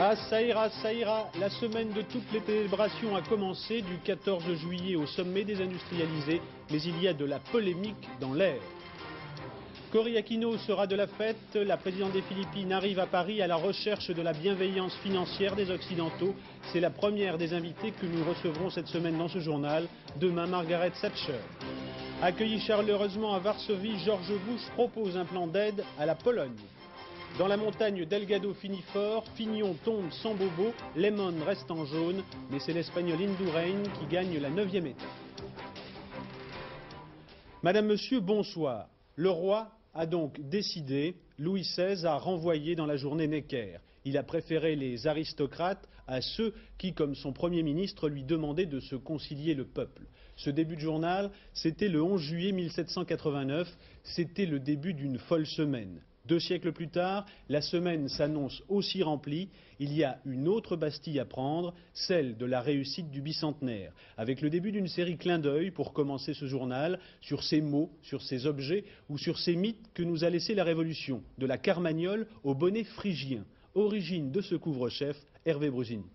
Ah, ça ira, ça ira. La semaine de toutes les célébrations a commencé du 14 juillet au sommet des industrialisés, mais il y a de la polémique dans l'air. Cory Aquino sera de la fête. La présidente des Philippines arrive à Paris à la recherche de la bienveillance financière des Occidentaux. C'est la première des invités que nous recevrons cette semaine dans ce journal. Demain, Margaret Thatcher. Accueilli chaleureusement à Varsovie, George Bush propose un plan d'aide à la Pologne. Dans la montagne Delgado finit fort, Fignon tombe sans bobo, Lemon reste en jaune, mais c'est l'Espagnol Indurain qui gagne la 9e étape. Madame, Monsieur, bonsoir. Le roi a donc décidé, Louis XVI a renvoyé dans la journée Necker. Il a préféré les aristocrates à ceux qui, comme son Premier ministre, lui demandaient de se concilier le peuple. Ce début de journal, c'était le 11 juillet 1789, c'était le début d'une folle semaine. 2 siècles plus tard, la semaine s'annonce aussi remplie. Il y a une autre Bastille à prendre, celle de la réussite du bicentenaire, avec le début d'une série clin d'œil pour commencer ce journal sur ces mots, sur ces objets ou sur ces mythes que nous a laissés la Révolution, de la carmagnole au bonnet phrygien. Origine de ce couvre-chef, Hervé Brusini.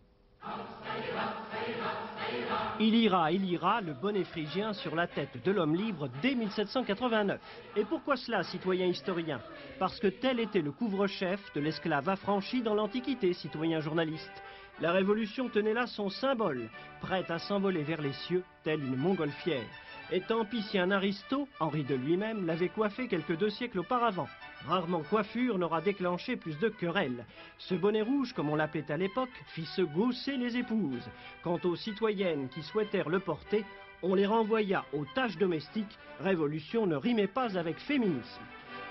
Il ira, le bonnet phrygien sur la tête de l'homme libre dès 1789. Et pourquoi cela, citoyen historien? Parce que tel était le couvre-chef de l'esclave affranchi dans l'Antiquité, citoyen journaliste. La Révolution tenait là son symbole, prête à s'envoler vers les cieux, telle une montgolfière. Et tant pis si un aristo, Henri de lui-même, l'avait coiffé quelques 2 siècles auparavant. Rarement coiffure n'aura déclenché plus de querelles. Ce bonnet rouge, comme on l'appelait à l'époque, fit se gausser les épouses. Quant aux citoyennes qui souhaitèrent le porter, on les renvoya aux tâches domestiques. Révolution ne rimait pas avec féminisme.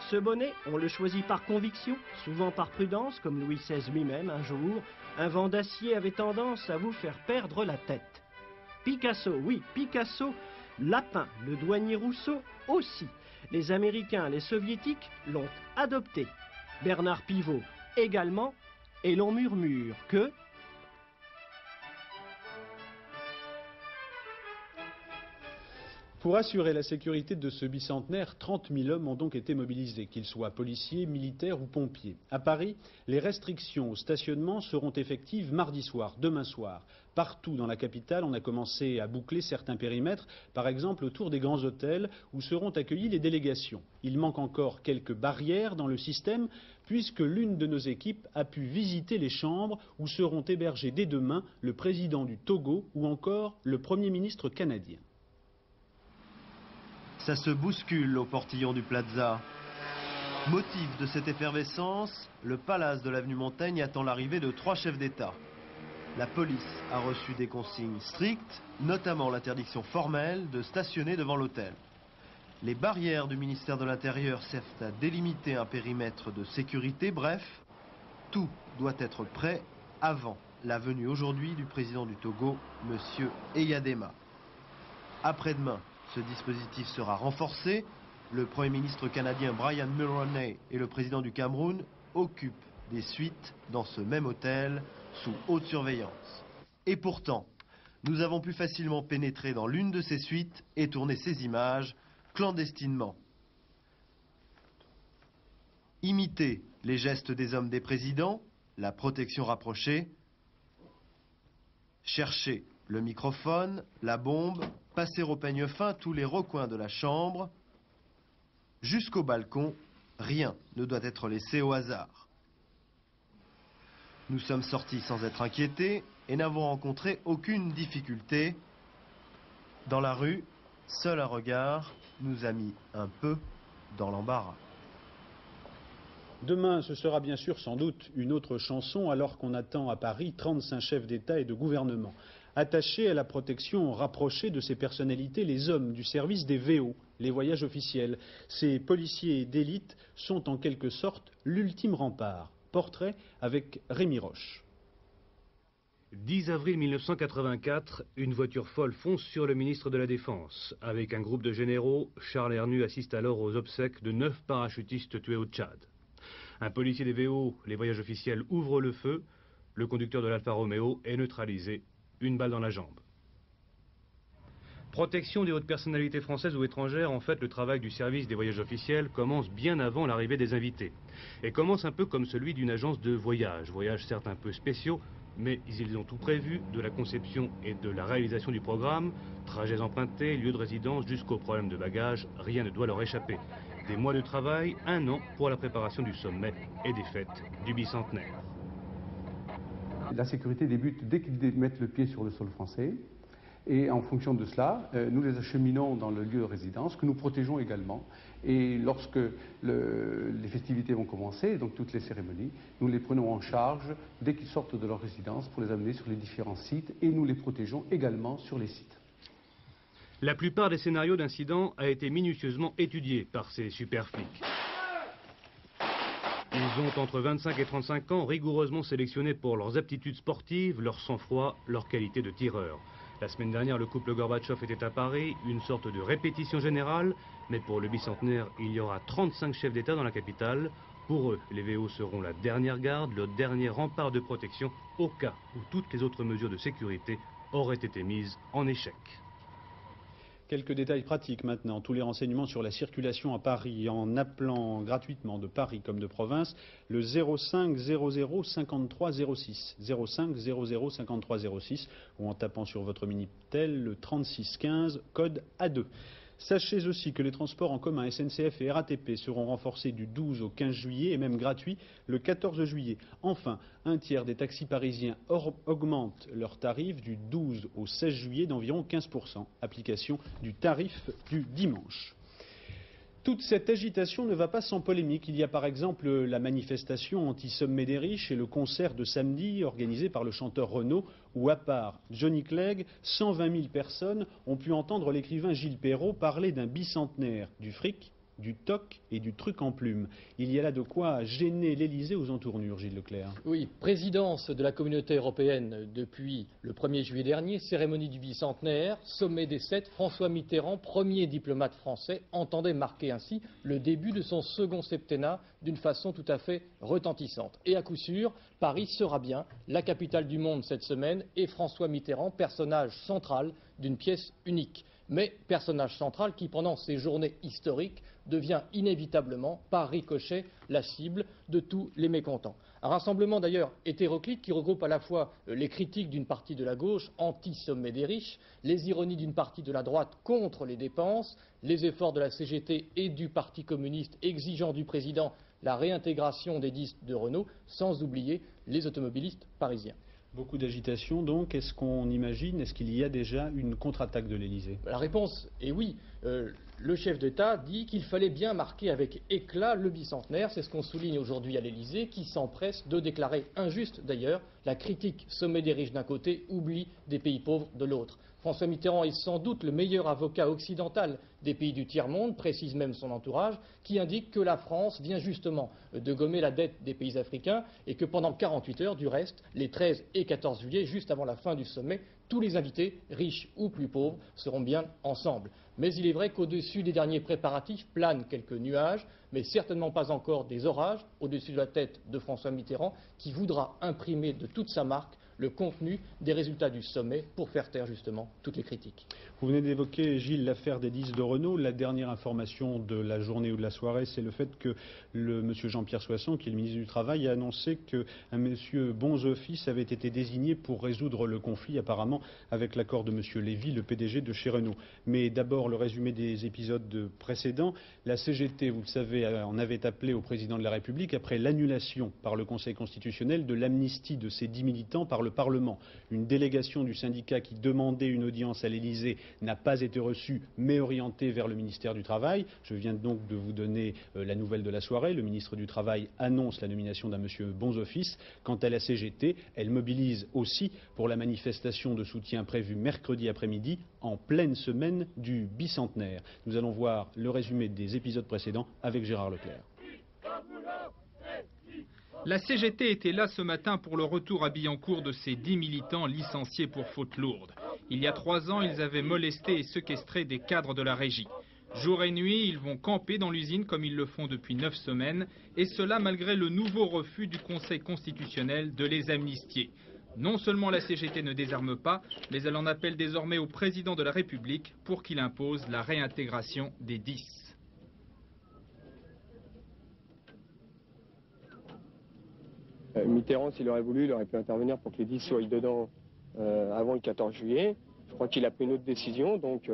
Ce bonnet, on le choisit par conviction, souvent par prudence, comme Louis XVI lui-même un jour. Un vent d'acier avait tendance à vous faire perdre la tête. Picasso, oui, Picasso, Lapin, le douanier Rousseau aussi. Les Américains, les Soviétiques l'ont adopté. Bernard Pivot également. Et l'on murmure que... Pour assurer la sécurité de ce bicentenaire, 30 000 hommes ont donc été mobilisés, qu'ils soient policiers, militaires ou pompiers. À Paris, les restrictions au stationnement seront effectives mardi soir, demain soir. Partout dans la capitale, on a commencé à boucler certains périmètres, par exemple autour des grands hôtels où seront accueillies les délégations. Il manque encore quelques barrières dans le système, puisque l'une de nos équipes a pu visiter les chambres où seront hébergés dès demain le président du Togo ou encore le Premier ministre canadien. Ça se bouscule au portillon du Plaza. Motif de cette effervescence, le palace de l'avenue Montaigne attend l'arrivée de 3 chefs d'État. La police a reçu des consignes strictes, notamment l'interdiction formelle de stationner devant l'hôtel. Les barrières du ministère de l'Intérieur servent à délimiter un périmètre de sécurité. Bref, tout doit être prêt avant la venue aujourd'hui du président du Togo, M. Eyadema. Après-demain, ce dispositif sera renforcé. Le Premier ministre canadien Brian Mulroney et le président du Cameroun occupent des suites dans ce même hôtel sous haute surveillance. Et pourtant, nous avons pu facilement pénétrer dans l'une de ces suites et tourner ces images clandestinement. Imiter les gestes des hommes des présidents, la protection rapprochée, chercher le microphone, la bombe, passer au peigne fin tous les recoins de la chambre, jusqu'au balcon, rien ne doit être laissé au hasard. Nous sommes sortis sans être inquiétés et n'avons rencontré aucune difficulté. Dans la rue, seul un regard nous a mis un peu dans l'embarras. Demain, ce sera bien sûr sans doute une autre chanson alors qu'on attend à Paris 35 chefs d'État et de gouvernement. Attachés à la protection rapprochée de ces personnalités, les hommes du service des VO, les voyages officiels. Ces policiers d'élite sont en quelque sorte l'ultime rempart. Portrait avec Rémi Roche. 10 avril 1984, une voiture folle fonce sur le ministre de la Défense. Avec un groupe de généraux, Charles Hernu assiste alors aux obsèques de 9 parachutistes tués au Tchad. Un policier des VO, les voyages officiels, ouvre le feu. Le conducteur de l'Alfa Romeo est neutralisé. Une balle dans la jambe. Protection des hautes personnalités françaises ou étrangères, en fait, le travail du service des voyages officiels commence bien avant l'arrivée des invités. Et commence un peu comme celui d'une agence de voyage. Voyages certes un peu spéciaux, mais ils ont tout prévu, de la conception et de la réalisation du programme, trajets empruntés, lieux de résidence jusqu'aux problèmes de bagages, rien ne doit leur échapper. Des mois de travail, 1 an pour la préparation du sommet et des fêtes du bicentenaire. La sécurité débute dès qu'ils mettent le pied sur le sol français. Et en fonction de cela, nous les acheminons dans le lieu de résidence, que nous protégeons également. Et lorsque les festivités vont commencer, donc toutes les cérémonies, nous les prenons en charge dès qu'ils sortent de leur résidence pour les amener sur les différents sites et nous les protégeons également sur les sites. La plupart des scénarios d'incidents a été minutieusement étudié par ces super flics. Ils ont entre 25 et 35 ans, rigoureusement sélectionnés pour leurs aptitudes sportives, leur sang-froid, leur qualité de tireur. La semaine dernière, le couple Gorbatchev était à Paris, une sorte de répétition générale, mais pour le bicentenaire, il y aura 35 chefs d'État dans la capitale. Pour eux, les VO seront la dernière garde, le dernier rempart de protection, au cas où toutes les autres mesures de sécurité auraient été mises en échec. Quelques détails pratiques maintenant. Tous les renseignements sur la circulation à Paris en appelant gratuitement de Paris comme de province le 05 00 53 06 05 00 53 06 ou en tapant sur votre Minitel le 36 15 code A2. Sachez aussi que les transports en commun SNCF et RATP seront renforcés du 12 au 15 juillet et même gratuits le 14 juillet. Enfin, un tiers des taxis parisiens augmentent leurs tarifs du 12 au 16 juillet d'environ 15%, application du tarif du dimanche. Toute cette agitation ne va pas sans polémique. Il y a par exemple la manifestation anti-sommet des riches et le concert de samedi organisé par le chanteur Renaud, où à part Johnny Clegg, 120 000 personnes ont pu entendre l'écrivain Gilles Perrault parler d'un bicentenaire du fric, du toc et du truc en plume. Il y a là de quoi gêner l'Élysée aux entournures, Gilles Leclerc. Oui, présidence de la Communauté européenne depuis le 1er juillet dernier, cérémonie du bicentenaire, sommet des 7, François Mitterrand, premier diplomate français, entendait marquer ainsi le début de son second septennat d'une façon tout à fait retentissante. Et à coup sûr, Paris sera bien la capitale du monde cette semaine et François Mitterrand, personnage central d'une pièce unique. Mais personnage central qui, pendant ces journées historiques, devient inévitablement, par ricochet, la cible de tous les mécontents. Un rassemblement d'ailleurs hétéroclite qui regroupe à la fois les critiques d'une partie de la gauche, anti-sommet des riches, les ironies d'une partie de la droite contre les dépenses, les efforts de la CGT et du Parti communiste exigeant du président la réintégration des disques de Renault, sans oublier les automobilistes parisiens. Beaucoup d'agitation donc. Est-ce qu'on imagine, est-ce qu'il y a déjà une contre-attaque de l'Élysée? La réponse est oui. Le chef d'État dit qu'il fallait bien marquer avec éclat le bicentenaire. C'est ce qu'on souligne aujourd'hui à l'Élysée, qui s'empresse de déclarer injuste d'ailleurs la critique sommet des riches d'un côté, oubli des pays pauvres de l'autre. François Mitterrand est sans doute le meilleur avocat occidental des pays du tiers-monde, précise même son entourage, qui indique que la France vient justement de gommer la dette des pays africains et que pendant 48 heures, du reste, les 13 et 14 juillet, juste avant la fin du sommet, tous les invités, riches ou plus pauvres, seront bien ensemble. Mais il est vrai qu'au-dessus des derniers préparatifs planent quelques nuages, mais certainement pas encore des orages au-dessus de la tête de François Mitterrand, qui voudra imprimer de toute sa marque le contenu des résultats du sommet pour faire taire justement toutes les critiques. Vous venez d'évoquer, Gilles, l'affaire des 10 de Renault. La dernière information de la journée ou de la soirée, c'est le fait que le monsieur Jean-Pierre Soisson, qui est le ministre du Travail, a annoncé qu'un monsieur Bonzoffice avait été désigné pour résoudre le conflit, apparemment avec l'accord de monsieur Lévy, le PDG de chez Renault. Mais d'abord, le résumé des épisodes précédents. La CGT, vous le savez, en avait appelé au président de la République après l'annulation par le Conseil constitutionnel de l'amnistie de ses 10 militants par le Parlement. Une délégation du syndicat qui demandait une audience à l'Élysée n'a pas été reçue, mais orientée vers le ministère du Travail. Je viens donc de vous donner la nouvelle de la soirée. Le ministre du Travail annonce la nomination d'un monsieur Bonzoffice. Quant à la CGT, elle mobilise aussi pour la manifestation de soutien prévue mercredi après-midi, en pleine semaine du bicentenaire. Nous allons voir le résumé des épisodes précédents avec Gérard Leclerc. La CGT était là ce matin pour le retour à Billancourt de ses 10 militants licenciés pour faute lourde. Il y a 3 ans, ils avaient molesté et séquestré des cadres de la régie. Jour et nuit, ils vont camper dans l'usine comme ils le font depuis 9 semaines, et cela malgré le nouveau refus du Conseil constitutionnel de les amnistier. Non seulement la CGT ne désarme pas, mais elle en appelle désormais au président de la République pour qu'il impose la réintégration des 10. Mitterrand, s'il aurait voulu, il aurait pu intervenir pour que les 10 soient dedans avant le 14 juillet. Je crois qu'il a pris une autre décision, donc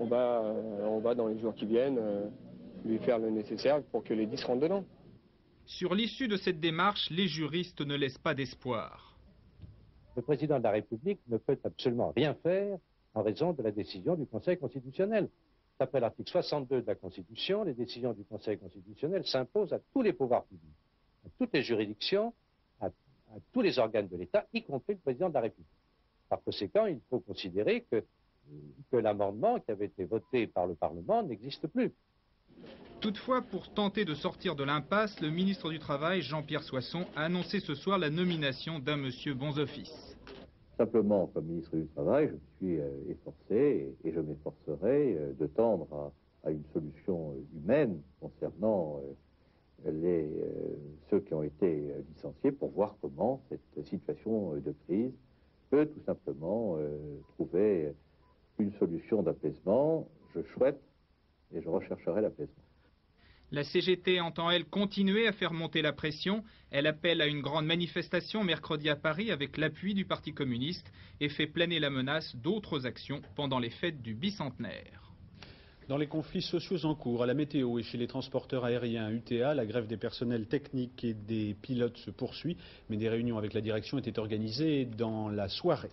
on va dans les jours qui viennent lui faire le nécessaire pour que les 10 rentrent dedans. Sur l'issue de cette démarche, les juristes ne laissent pas d'espoir. Le président de la République ne peut absolument rien faire en raison de la décision du Conseil constitutionnel. D'après l'article 62 de la Constitution, les décisions du Conseil constitutionnel s'imposent à tous les pouvoirs publics, à toutes les juridictions, à tous les organes de l'État, y compris le président de la République. Par conséquent, il faut considérer que l'amendement qui avait été voté par le Parlement n'existe plus. Toutefois, pour tenter de sortir de l'impasse, le ministre du Travail, Jean-Pierre Soisson, a annoncé ce soir la nomination d'un monsieur Bonzoffice. Simplement, comme ministre du Travail, je me suis efforcé et je m'efforcerai de tendre à une solution humaine concernant ceux qui ont été licenciés pour voir comment cette situation de crise peut tout simplement trouver une solution d'apaisement. Je souhaite et je rechercherai l'apaisement. La CGT entend, elle, continuer à faire monter la pression. Elle appelle à une grande manifestation mercredi à Paris avec l'appui du Parti communiste et fait planer la menace d'autres actions pendant les fêtes du bicentenaire. Dans les conflits sociaux en cours, à la météo et chez les transporteurs aériens UTA, la grève des personnels techniques et des pilotes se poursuit, mais des réunions avec la direction étaient organisées dans la soirée.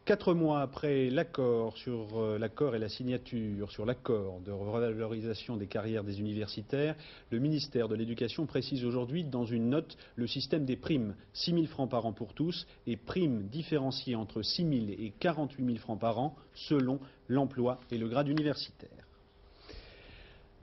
4 mois après l'accord et la signature sur l'accord de revalorisation des carrières des universitaires, le ministère de l'Éducation précise aujourd'hui dans une note le système des primes, 6 000 francs par an pour tous et primes différenciées entre 6 000 et 48 000 francs par an selon l'emploi et le grade universitaire.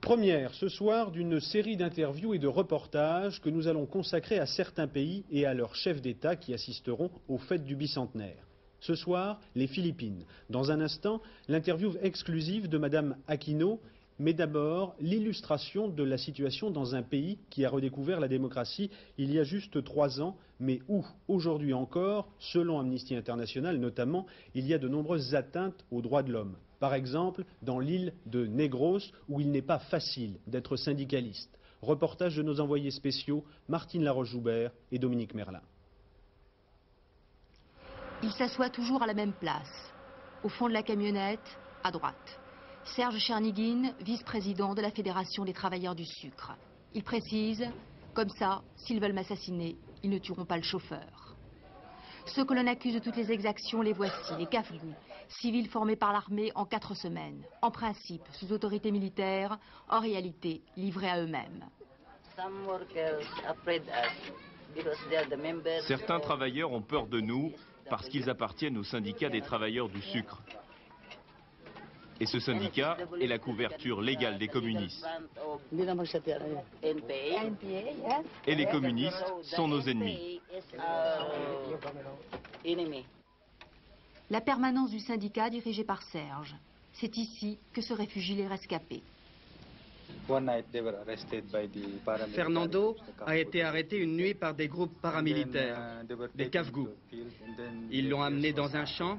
Première ce soir d'une série d'interviews et de reportages que nous allons consacrer à certains pays et à leurs chefs d'État qui assisteront aux fêtes du bicentenaire. Ce soir, les Philippines. Dans un instant, l'interview exclusive de Madame Aquino, mais d'abord l'illustration de la situation dans un pays qui a redécouvert la démocratie il y a juste 3 ans, mais où, aujourd'hui encore, selon Amnesty International notamment, il y a de nombreuses atteintes aux droits de l'homme. Par exemple, dans l'île de Negros, où il n'est pas facile d'être syndicaliste. Reportage de nos envoyés spéciaux, Martine Laroche-Joubert et Dominique Merlin. Il s'assoit toujours à la même place, au fond de la camionnette, à droite. Serge Cherniguine, vice-président de la Fédération des travailleurs du sucre. Il précise, comme ça, s'ils veulent m'assassiner, ils ne tueront pas le chauffeur. Ceux que l'on accuse de toutes les exactions, les voici, les Kafgou, civils formés par l'armée en 4 semaines. En principe, sous autorité militaire, en réalité, livrés à eux-mêmes. Certains travailleurs ont peur de nous parce qu'ils appartiennent au syndicat des travailleurs du sucre. Et ce syndicat est la couverture légale des communistes. Et les communistes sont nos ennemis. La permanence du syndicat dirigée par Serge. C'est ici que se réfugient les rescapés. Fernando a été arrêté une nuit par des groupes paramilitaires, des Kafgou. Ils l'ont amené dans un champ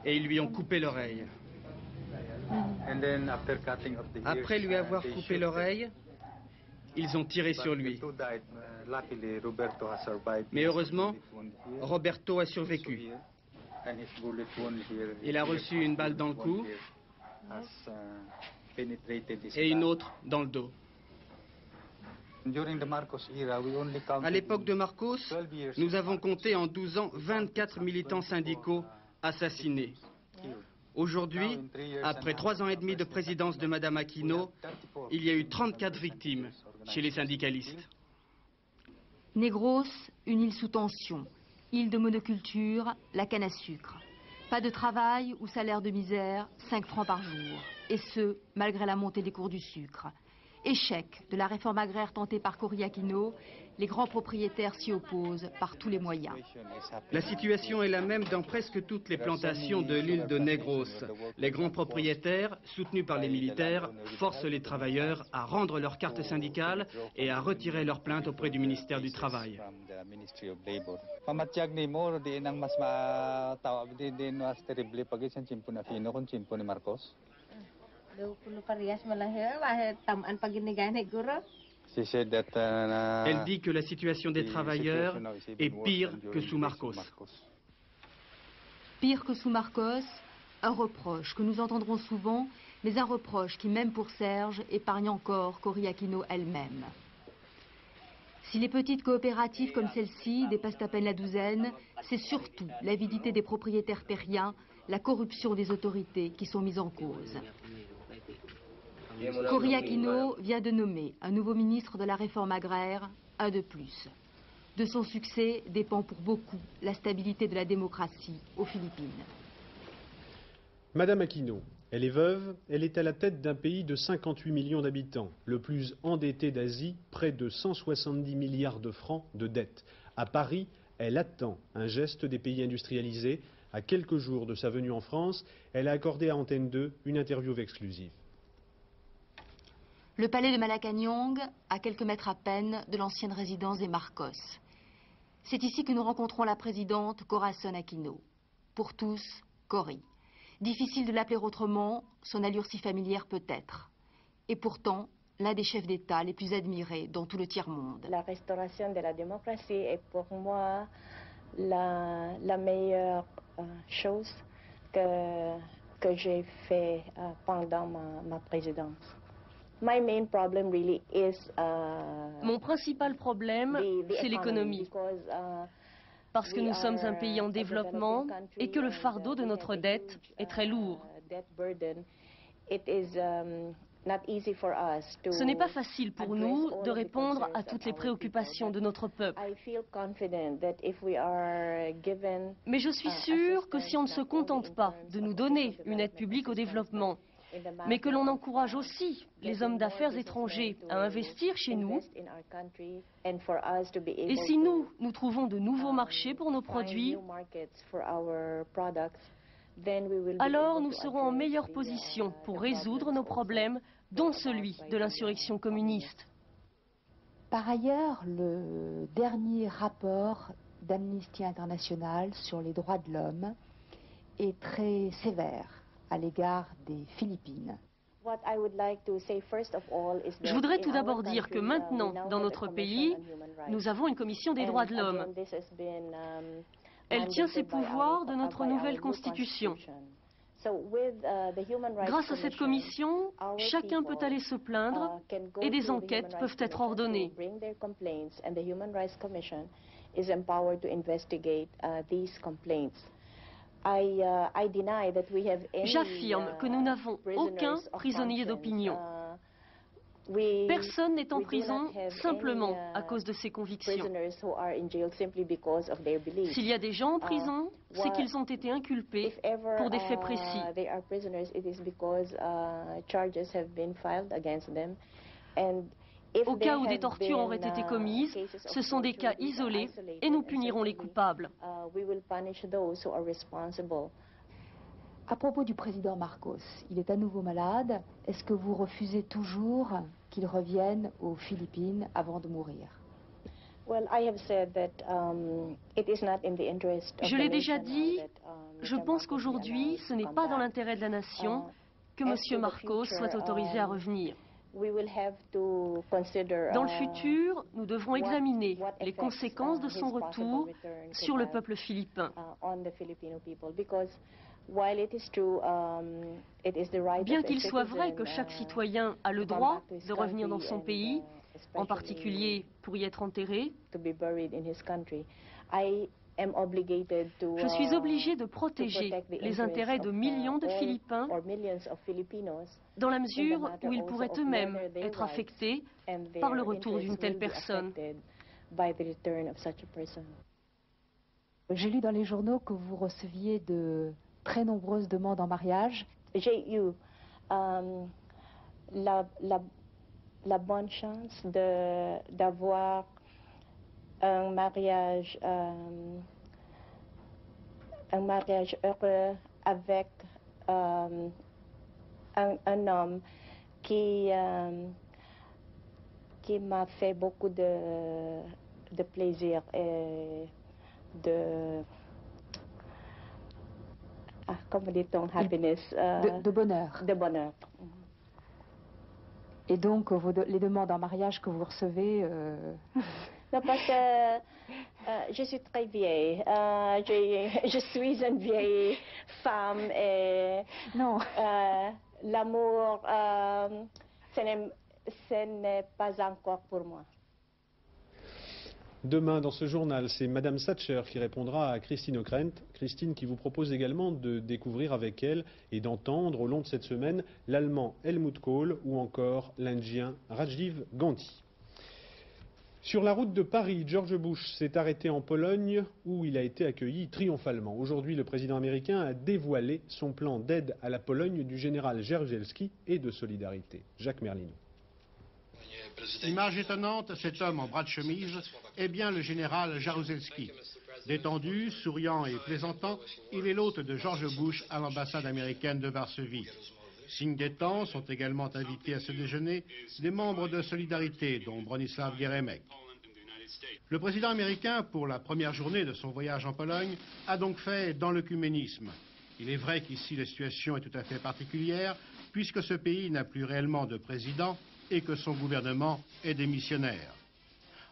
et ils lui ont coupé l'oreille. Après lui avoir coupé l'oreille, ils ont tiré sur lui. Mais heureusement, Roberto a survécu. Il a reçu une balle dans le cou et une autre dans le dos. À l'époque de Marcos, nous avons compté en 12 ans 24 militants syndicaux assassinés. Aujourd'hui, après 3 ans et demi de présidence de Madame Aquino, il y a eu 34 victimes chez les syndicalistes. Negros, une île sous tension. Île de monoculture, la canne à sucre. Pas de travail ou salaire de misère, 5 francs par jour. Et ce, malgré la montée des cours du sucre. Échec de la réforme agraire tentée par Cory Aquino, les grands propriétaires s'y opposent par tous les moyens. La situation est la même dans presque toutes les plantations de l'île de Negros. Les grands propriétaires, soutenus par les militaires, forcent les travailleurs à rendre leur carte syndicale et à retirer leurs plaintes auprès du ministère du Travail. Elle dit que la situation des travailleurs est pire que sous Marcos. Pire que sous Marcos, un reproche que nous entendrons souvent, mais un reproche qui, même pour Serge, épargne encore Cory Aquino elle-même. Si les petites coopératives comme celle-ci dépassent à peine la douzaine, c'est surtout l'avidité des propriétaires terriens, la corruption des autorités qui sont mises en cause. Cory Aquino vient de nommer un nouveau ministre de la réforme agraire, un de plus. De son succès dépend pour beaucoup la stabilité de la démocratie aux Philippines. Madame Aquino, elle est veuve, elle est à la tête d'un pays de 58 millions d'habitants, le plus endetté d'Asie, près de 170 milliards de francs de dette. À Paris, elle attend un geste des pays industrialisés. À quelques jours de sa venue en France, elle a accordé à Antenne 2 une interview exclusive. Le palais de Malacañang, à quelques mètres à peine de l'ancienne résidence des Marcos. C'est ici que nous rencontrons la présidente Corazon Aquino. Pour tous, Cory. Difficile de l'appeler autrement, son allure si familière peut-être. Et pourtant, l'un des chefs d'État les plus admirés dans tout le tiers-monde. La restauration de la démocratie est pour moi la meilleure chose que j'ai fait pendant ma présidence. Mon principal problème, c'est l'économie. Parce que nous sommes un pays en développement et que le fardeau de notre dette est très lourd. Ce n'est pas facile pour nous de répondre à toutes les préoccupations de notre peuple. Mais je suis sûre que si on ne se contente pas de nous donner une aide publique au développement, mais que l'on encourage aussi les hommes d'affaires étrangers à investir chez nous, et si nous trouvons de nouveaux marchés pour nos produits, alors nous serons en meilleure position pour résoudre nos problèmes, dont celui de l'insurrection communiste. Par ailleurs, le dernier rapport d'Amnesty International sur les droits de l'homme est très sévère à l'égard des Philippines. Je voudrais tout d'abord dire que maintenant, dans notre pays, nous avons une commission des droits de l'homme. Elle tient ses pouvoirs de notre nouvelle constitution. Grâce à cette commission, chacun peut aller se plaindre et des enquêtes peuvent être ordonnées. J'affirme que nous n'avons aucun prisonnier d'opinion. Personne n'est en prison simplement à cause de ses convictions. S'il y a des gens en prison, c'est qu'ils ont été inculpés pour des faits précis. Au cas où des tortures auraient été commises, ce sont des cas isolés et nous punirons les coupables. À propos du président Marcos, il est à nouveau malade. Est-ce que vous refusez toujours qu'il revienne aux Philippines avant de mourir? Je l'ai déjà dit, je pense qu'aujourd'hui, ce n'est pas dans l'intérêt de la nation que M. Marcos soit autorisé à revenir. Dans le futur, nous devrons examiner les conséquences de son retour sur le peuple philippin. Bien qu'il soit vrai que chaque citoyen a le droit de revenir dans son pays, en particulier pour y être enterré, je suis obligée de protéger les intérêts de millions de Philippins dans la mesure où ils pourraient eux-mêmes être affectés par le retour d'une telle personne. J'ai lu dans les journaux que vous receviez de très nombreuses demandes en mariage. J'ai eu la la bonne chance d'avoir un mariage heureux avec un homme qui m'a fait beaucoup de plaisir et comment dit-on, happiness, de bonheur. De bonheur. Et donc, les demandes en mariage que vous recevez... Non, parce que je suis très vieille. Je suis une vieille femme et non. L'amour, ce n'est pas encore pour moi. Demain, dans ce journal, c'est Madame Thatcher qui répondra à Christine Ockrent. Christine qui vous propose également de découvrir avec elle et d'entendre au long de cette semaine l'Allemand Helmut Kohl ou encore l'Indien Rajiv Gandhi. Sur la route de Paris, George Bush s'est arrêté en Pologne où il a été accueilli triomphalement. Aujourd'hui, le président américain a dévoilé son plan d'aide à la Pologne du général Jaruzelski et de solidarité. Jacques Merlino. Image étonnante, cet homme en bras de chemise est bien le général Jaruzelski. Détendu, souriant et plaisantant, il est l'hôte de George Bush à l'ambassade américaine de Varsovie. Signe des temps, sont également invités à ce déjeuner des membres de Solidarité, dont Bronislaw Geremek. Le président américain, pour la première journée de son voyage en Pologne, a donc fait dans l'œcuménisme. Il est vrai qu'ici la situation est tout à fait particulière, puisque ce pays n'a plus réellement de président et que son gouvernement est démissionnaire.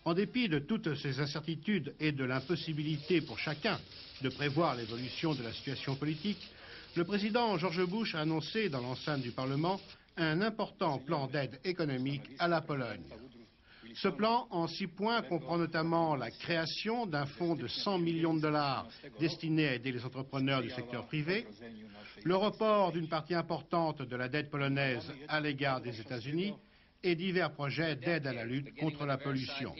En dépit de toutes ces incertitudes et de l'impossibilité pour chacun de prévoir l'évolution de la situation politique, le président George Bush a annoncé dans l'enceinte du Parlement un important plan d'aide économique à la Pologne. Ce plan, en 6 points, comprend notamment la création d'un fonds de 100 millions de dollars destiné à aider les entrepreneurs du secteur privé, le report d'une partie importante de la dette polonaise à l'égard des États-Unis et divers projets d'aide à la lutte contre la pollution.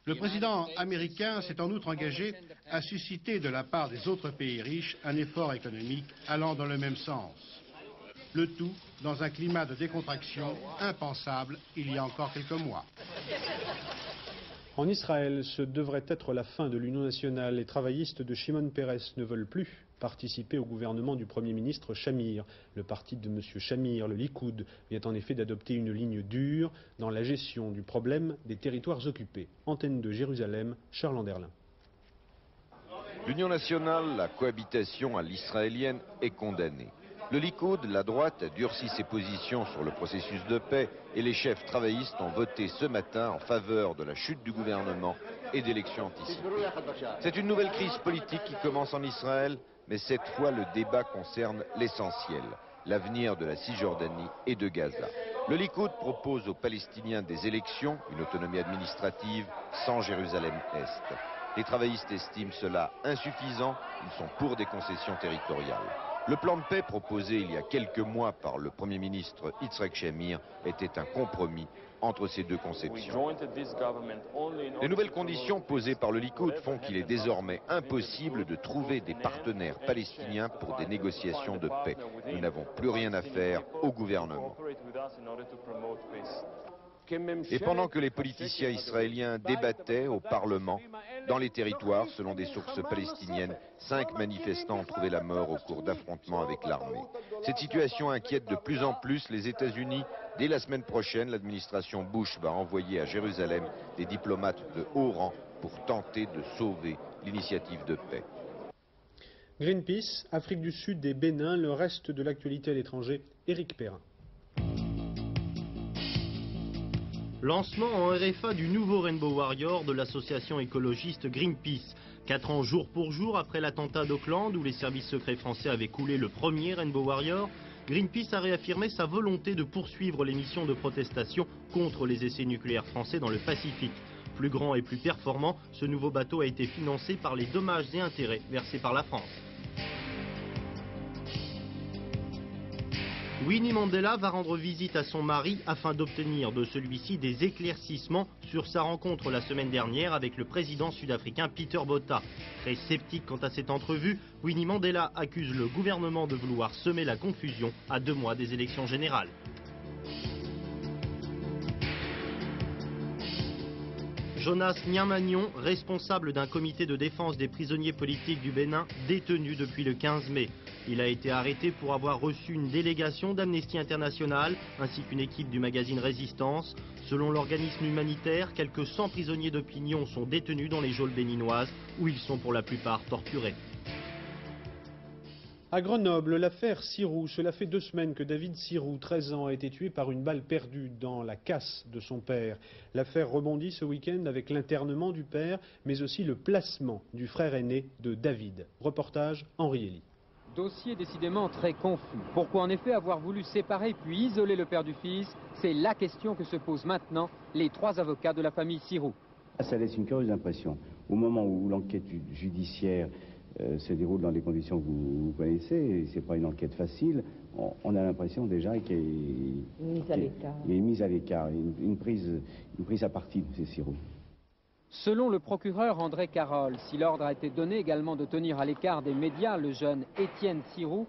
Le président américain s'est en outre engagé à susciter de la part des autres pays riches un effort économique allant dans le même sens. Le tout dans un climat de décontraction impensable il y a encore quelques mois. En Israël, ce devrait être la fin de l'Union nationale. Les travaillistes de Shimon Peres ne veulent plus participer au gouvernement du Premier ministre Shamir. Le parti de M. Shamir, le Likoud, vient en effet d'adopter une ligne dure dans la gestion du problème des territoires occupés. Antenne de Jérusalem, Charles Anderlin. L'Union nationale, la cohabitation à l'israélienne, est condamnée. Le Likoud, la droite, a durci ses positions sur le processus de paix et les chefs travaillistes ont voté ce matin en faveur de la chute du gouvernement et d'élections anticipées. C'est une nouvelle crise politique qui commence en Israël, mais cette fois le débat concerne l'essentiel, l'avenir de la Cisjordanie et de Gaza. Le Likoud propose aux Palestiniens des élections, une autonomie administrative sans Jérusalem-Est. Les travaillistes estiment cela insuffisant, ils sont pour des concessions territoriales. Le plan de paix proposé il y a quelques mois par le Premier ministre Yitzhak Shamir était un compromis entre ces deux conceptions. Les nouvelles conditions posées par le Likoud font qu'il est désormais impossible de trouver des partenaires palestiniens pour des négociations de paix. Nous n'avons plus rien à faire au gouvernement. Et pendant que les politiciens israéliens débattaient au Parlement, dans les territoires, selon des sources palestiniennes, 5 manifestants ont trouvé la mort au cours d'affrontements avec l'armée. Cette situation inquiète de plus en plus les États-Unis. Dès la semaine prochaine, l'administration Bush va envoyer à Jérusalem des diplomates de haut rang pour tenter de sauver l'initiative de paix. Greenpeace, Afrique du Sud et Bénin, le reste de l'actualité à l'étranger, Éric Perrin. Lancement en RFA du nouveau Rainbow Warrior de l'association écologiste Greenpeace. 4 ans jour pour jour après l'attentat d'Auckland où les services secrets français avaient coulé le premier Rainbow Warrior, Greenpeace a réaffirmé sa volonté de poursuivre les missions de protestation contre les essais nucléaires français dans le Pacifique. Plus grand et plus performant, ce nouveau bateau a été financé par les dommages et intérêts versés par la France. Winnie Mandela va rendre visite à son mari afin d'obtenir de celui-ci des éclaircissements sur sa rencontre la semaine dernière avec le président sud-africain Peter Botha. Très sceptique quant à cette entrevue, Winnie Mandela accuse le gouvernement de vouloir semer la confusion à 2 mois des élections générales. Jonas Nyamagnon, responsable d'un comité de défense des prisonniers politiques du Bénin, détenu depuis le 15 mai. Il a été arrêté pour avoir reçu une délégation d'Amnesty International ainsi qu'une équipe du magazine Résistance. Selon l'organisme humanitaire, quelques 100 prisonniers d'opinion sont détenus dans les geôles béninoises où ils sont pour la plupart torturés. À Grenoble, l'affaire Sirou. Cela fait 2 semaines que David Sirou, 13 ans, a été tué par une balle perdue dans la casse de son père. L'affaire rebondit ce week-end avec l'internement du père, mais aussi le placement du frère aîné de David. Reportage Henri Elie. Dossier décidément très confus. Pourquoi en effet avoir voulu séparer puis isoler le père du fils? C'est la question que se posent maintenant les 3 avocats de la famille Sirou. Ça laisse une curieuse impression. Au moment où l'enquête judiciaire se déroule dans les conditions que vous connaissez, c'est pas une enquête facile, on a l'impression déjà qu'il y a une mise à l'écart, une prise à partie de ces Sirou. Selon le procureur André Carole, si l'ordre a été donné également de tenir à l'écart des médias le jeune Étienne Sirou,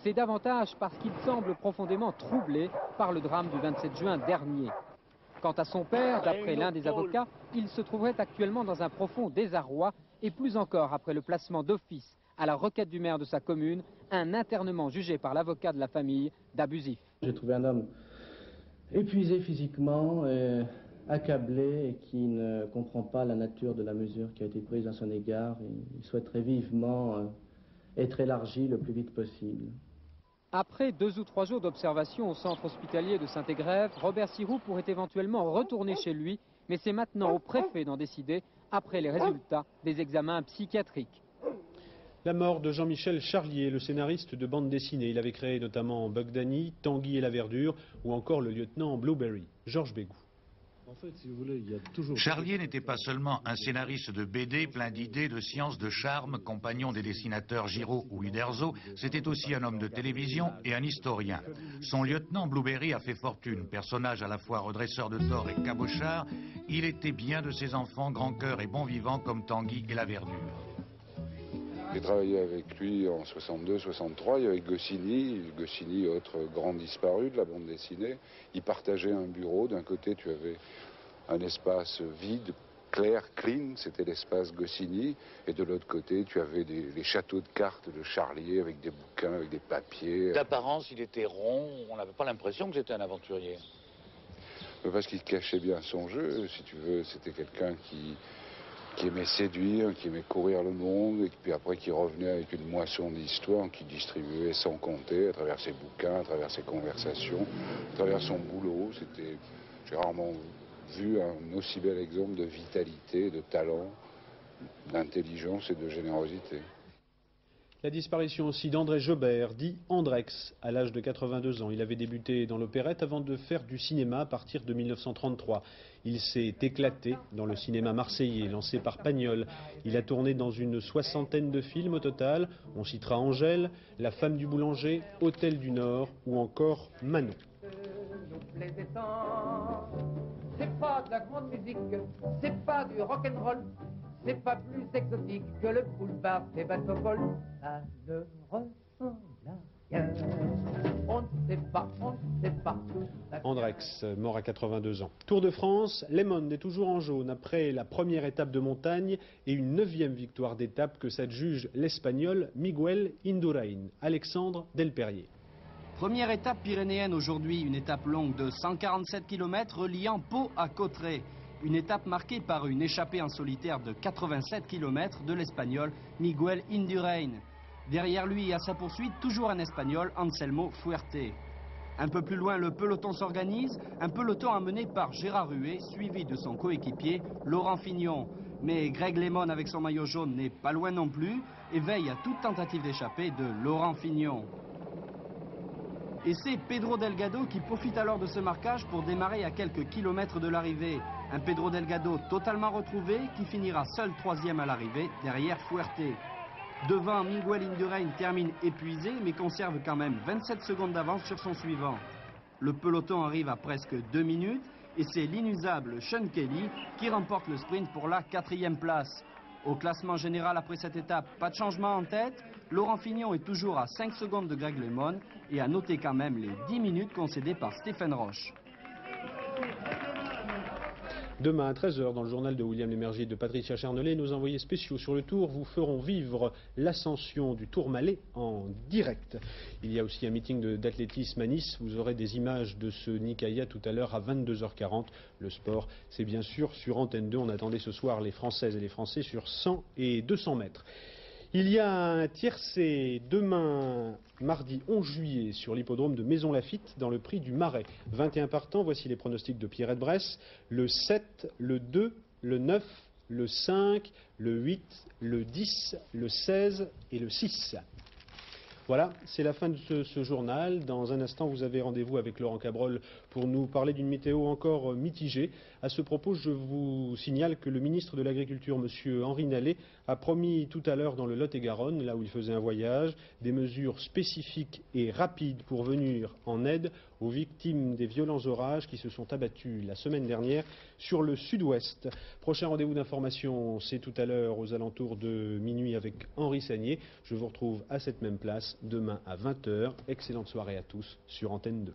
c'est davantage parce qu'il semble profondément troublé par le drame du 27 juin dernier. Quant à son père, d'après l'un des avocats, il se trouverait actuellement dans un profond désarroi et plus encore après le placement d'office à la requête du maire de sa commune, un internement jugé par l'avocat de la famille d'abusif. J'ai trouvé un homme épuisé physiquement, accablé et qui ne comprend pas la nature de la mesure qui a été prise à son égard. Il souhaiterait vivement être élargi le plus vite possible. Après 2 ou 3 jours d'observation au centre hospitalier de Saint-Égrève, Robert Sirou pourrait éventuellement retourner chez lui, mais c'est maintenant au préfet d'en décider après les résultats des examens psychiatriques. La mort de Jean-Michel Charlier, le scénariste de bande dessinée. Il avait créé notamment Bug Danny, Tanguy et la Verdure ou encore le lieutenant Blueberry. Georges Bégou. En fait, si vous voulez, il y a toujours... Charlier n'était pas seulement un scénariste de BD plein d'idées, de science, de charme, compagnon des dessinateurs Giraud ou Uderzo, c'était aussi un homme de télévision et un historien. Son lieutenant Blueberry a fait fortune, personnage à la fois redresseur de tort et cabochard. Il était bien de ses enfants, grand cœur et bon vivant comme Tanguy et la Verdure. J'ai travaillé avec lui en 62-63, il y avait Goscinny, autre grand disparu de la bande dessinée. Ils partageaient un bureau, d'un côté tu avais un espace vide, clair, clean, c'était l'espace Goscinny, et de l'autre côté tu avais les châteaux de cartes de Charlier avec des bouquins, avec des papiers. D'apparence il était rond, on n'avait pas l'impression que c'était un aventurier. Parce qu'il cachait bien son jeu, si tu veux, c'était quelqu'un qui aimait séduire, qui aimait courir le monde, et puis après qui revenait avec une moisson d'histoire, qui distribuait sans compter à travers ses bouquins, à travers ses conversations, à travers son boulot. J'ai rarement vu un aussi bel exemple de vitalité, de talent, d'intelligence et de générosité. La disparition aussi d'André Jobert, dit Andrex, à l'âge de 82 ans. Il avait débuté dans l'opérette avant de faire du cinéma à partir de 1933. Il s'est éclaté dans le cinéma marseillais, lancé par Pagnol. Il a tourné dans une 60aine de films au total. On citera Angèle, La femme du boulanger, Hôtel du Nord ou encore Manon. C'est pas de la grande musique, c'est pas du rock'n'roll. C'est pas plus exotique que le boulevard des bateaux-vols. Ça ne ressemble à rien. On ne sait pas, on ne sait pas. Andrex, mort à 82 ans. Tour de France, Lemond est toujours en jaune après la première étape de montagne et une 9e victoire d'étape que s'adjuge l'Espagnol Miguel Indurain. Alexandre Delperrier. Première étape pyrénéenne aujourd'hui, une étape longue de 147 km reliant Pau à Cauterets. Une étape marquée par une échappée en solitaire de 87 km de l'Espagnol Miguel Indurain. Derrière lui et à sa poursuite, toujours un Espagnol, Anselmo Fuerte. Un peu plus loin, le peloton s'organise, un peloton amené par Gérard Huet, suivi de son coéquipier Laurent Fignon. Mais Greg LeMond avec son maillot jaune n'est pas loin non plus et veille à toute tentative d'échappée de Laurent Fignon. Et c'est Pedro Delgado qui profite alors de ce marquage pour démarrer à quelques kilomètres de l'arrivée. Un Pedro Delgado totalement retrouvé qui finira seul 3e à l'arrivée derrière Fuerte. Devant, Miguel Indurain termine épuisé mais conserve quand même 27 secondes d'avance sur son suivant. Le peloton arrive à presque 2 minutes et c'est l'inusable Sean Kelly qui remporte le sprint pour la 4e place. Au classement général après cette étape, pas de changement en tête. Laurent Fignon est toujours à 5 secondes de Greg LeMond et à noter quand même les 10 minutes concédées par Stephen Roche. Demain à 13h, dans le journal de William Lémergie et de Patricia Charnelet, nos envoyés spéciaux sur le Tour vous feront vivre l'ascension du Tourmalet en direct. Il y a aussi un meeting d'athlétisme à Nice. Vous aurez des images de ce Nicaïa tout à l'heure à 22h40. Le sport, c'est bien sûr sur Antenne 2. On attendait ce soir les Françaises et les Français sur 100 et 200 mètres. Il y a un tiercé demain, mardi 11 juillet, sur l'hippodrome de Maisons-Lafitte, dans le prix du Marais. 21 partants, voici les pronostics de Pierrette Bresse. Le 7, le 2, le 9, le 5, le 8, le 10, le 16 et le 6. Voilà, c'est la fin de ce journal. Dans un instant, vous avez rendez-vous avec Laurent Cabrol pour nous parler d'une météo encore mitigée. À ce propos, je vous signale que le ministre de l'Agriculture, M. Henri Nallet, a promis tout à l'heure dans le Lot-et-Garonne, là où il faisait un voyage, des mesures spécifiques et rapides pour venir en aide aux victimes des violents orages qui se sont abattus la semaine dernière sur le sud-ouest. Prochain rendez-vous d'information, c'est tout à l'heure aux alentours de minuit avec Henri Sagnier. Je vous retrouve à cette même place demain à 20h. Excellente soirée à tous sur Antenne 2.